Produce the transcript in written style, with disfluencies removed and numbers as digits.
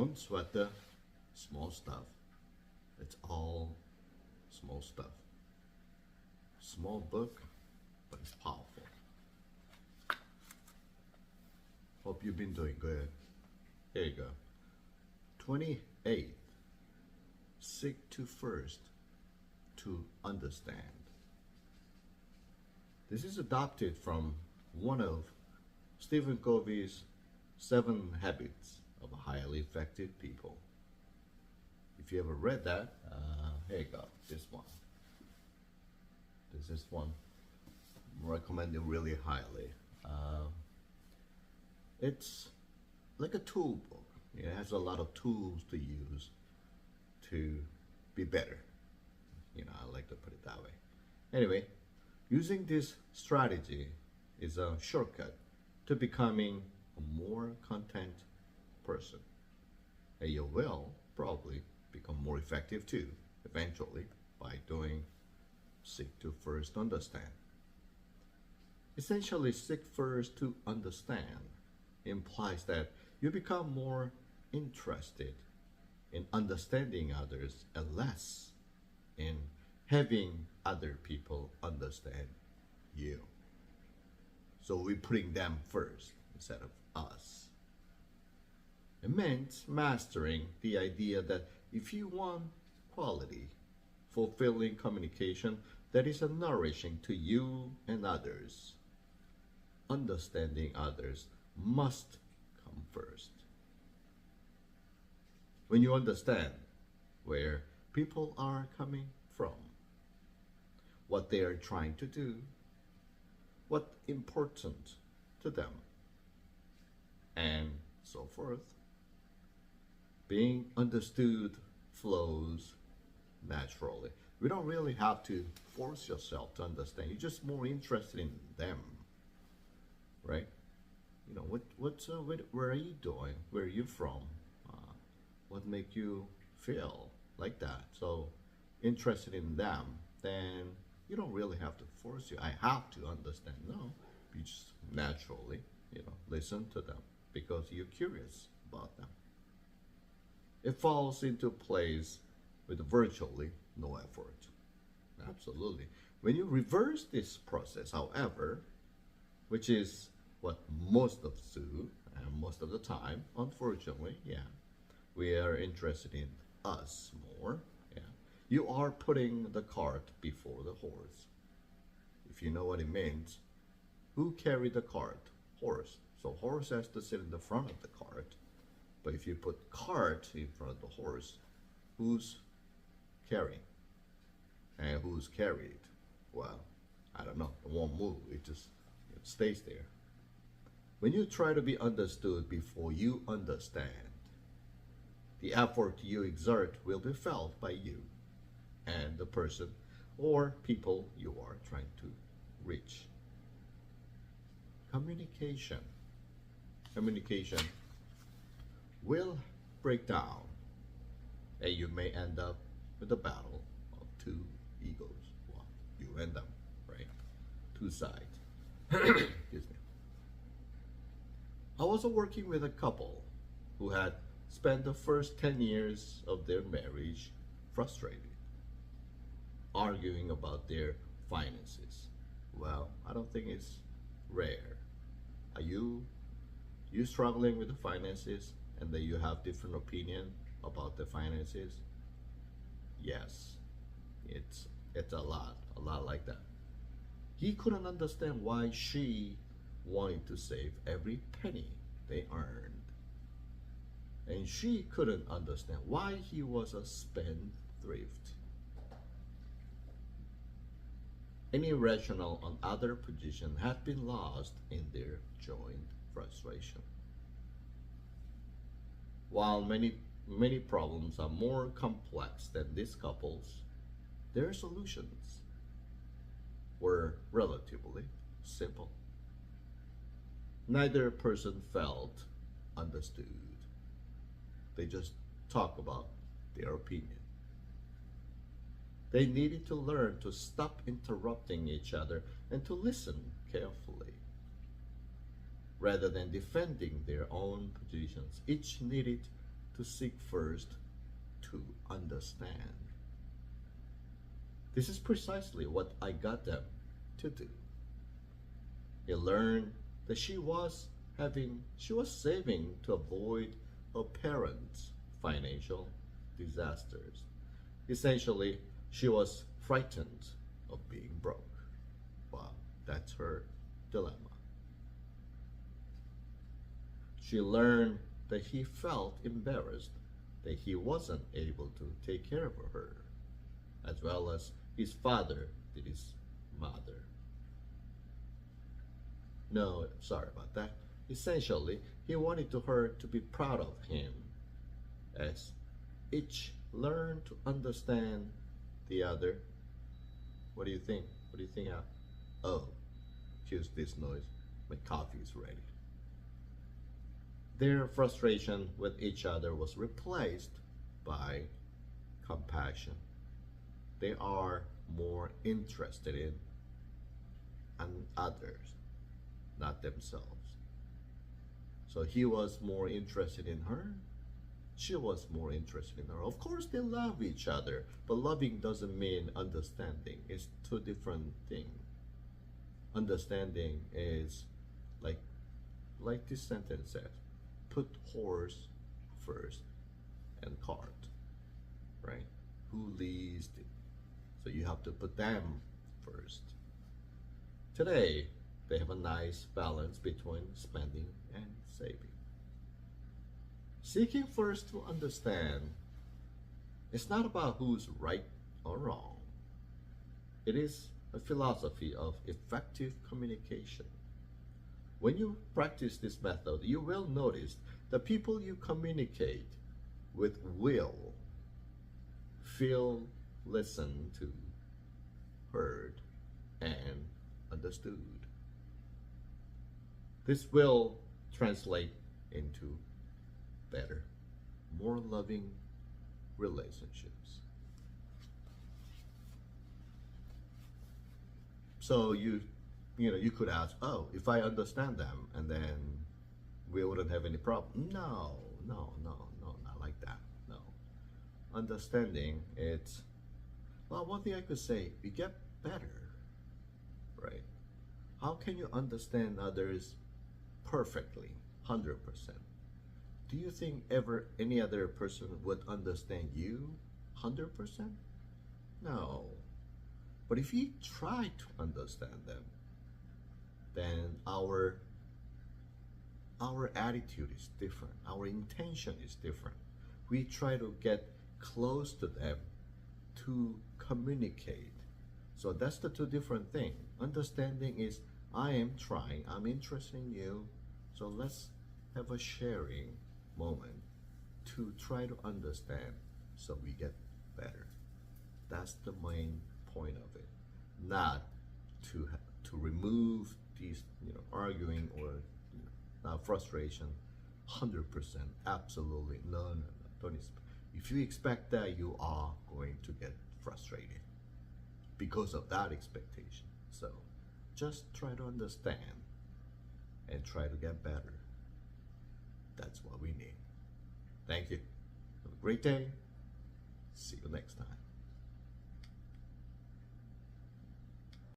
Don't sweat the small stuff. It's all small stuff. Small book, but it's powerful. Hope you've been doing good. Here you go. 28. Seek to first to understand. This is adopted from one of Stephen Covey's 7 Habits of Highly Effective People. If you ever read that, here you go. This one. This is one recommended really highly. It's like a tool book. It has a lot of tools to use to be better. I like to put it that way. Anyway, using this strategy is a shortcut to becoming a more content person. And you will probably become more effective too, eventually, by doing seek to first understand. Essentially, seek first to understand implies that you become more interested in understanding others and less in having other people understand you. So we're putting them first instead of us. It meant mastering the idea that if you want quality, fulfilling communication that is nourishing to you and others, understanding others must come first. When you understand where people are coming from, what they are trying to do, what's important to them, and so forth, being understood flows naturally. We don't really have to force yourself to understand. You're just more interested in them, right? Where are you doing? Where are you from? What make you feel like that? So interested in them, then you don't really have to force you. I have to understand. No, you just naturally, listen to them because you're curious about them. It falls into place with virtually no effort. Absolutely. When you reverse this process, however, which is what most of us do, and most of the time, unfortunately, we are interested in us more. You are putting the cart before the horse. If you know what it means, who carried the cart? Horse. So horse has to sit in the front of the cart. But if you put cart in front of the horse, who's carrying? And who's carried? Well, I don't know. It won't move. It stays there. When you try to be understood before you understand, the effort you exert will be felt by you and the person or people you are trying to reach. Communication will break down, and you may end up with a battle of two egos. Well, you end up, right? Two sides. Excuse me. I was working with a couple who had spent the first 10 years of their marriage frustrated, arguing about their finances. Well, I don't think it's rare. Are you struggling with the finances and that you have different opinion about the finances? Yes, it's a lot like that. He couldn't understand why she wanted to save every penny they earned. And she couldn't understand why he was a spendthrift. Any rationale on other position had been lost in their joint frustration. While many problems are more complex than this couple's, their solutions were relatively simple. Neither person felt understood. They just talk about their opinion. They needed to learn to stop interrupting each other and to listen carefully. Rather than defending their own positions, each needed to seek first to understand. This is precisely what I got them to do. He learned that she was saving to avoid her parents' financial disasters. Essentially, she was frightened of being broke. Well, that's her dilemma. She learned that he felt embarrassed that he wasn't able to take care of her, as well as his father did his mother. No, sorry about that. Essentially, he wanted to her to be proud of him as each learned to understand the other. What do you think? What do you think? Oh, here's this noise. My coffee is ready. Their frustration with each other was replaced by compassion. They are more interested in others, not themselves. So he was more interested in her. She was more interested in her. Of course, they love each other, but loving doesn't mean understanding. It's two different things. Understanding is like this sentence says, put horse first and cart, right? Who leads it? So you have to put them first. Today, they have a nice balance between spending and saving. Seeking first to understand is not about who's right or wrong. It is a philosophy of effective communication. When you practice this method, you will notice the people you communicate with will feel listened to, heard, and understood. This will translate into better, more loving relationships. So you could ask, oh, if I understand them, and then we wouldn't have any problem. No, not like that. No, understanding it's, well, one thing I could say, we get better, right? How can you understand others perfectly, 100%? Do you think ever any other person would understand you 100%? No. But if we try to understand them, then our attitude is different. Our intention is different. We try to get close to them to communicate. So that's the two different things. Understanding is I am trying, I'm interested in you, so let's have a sharing moment to try to understand so we get better. That's the main point of it. Not to remove these arguing or frustration 100%. Absolutely no. Don't if you expect that, you are going to get frustrated because of that expectation. So just try to understand and try to get better. That's what we need. Thank you. Have a great day. See you next time.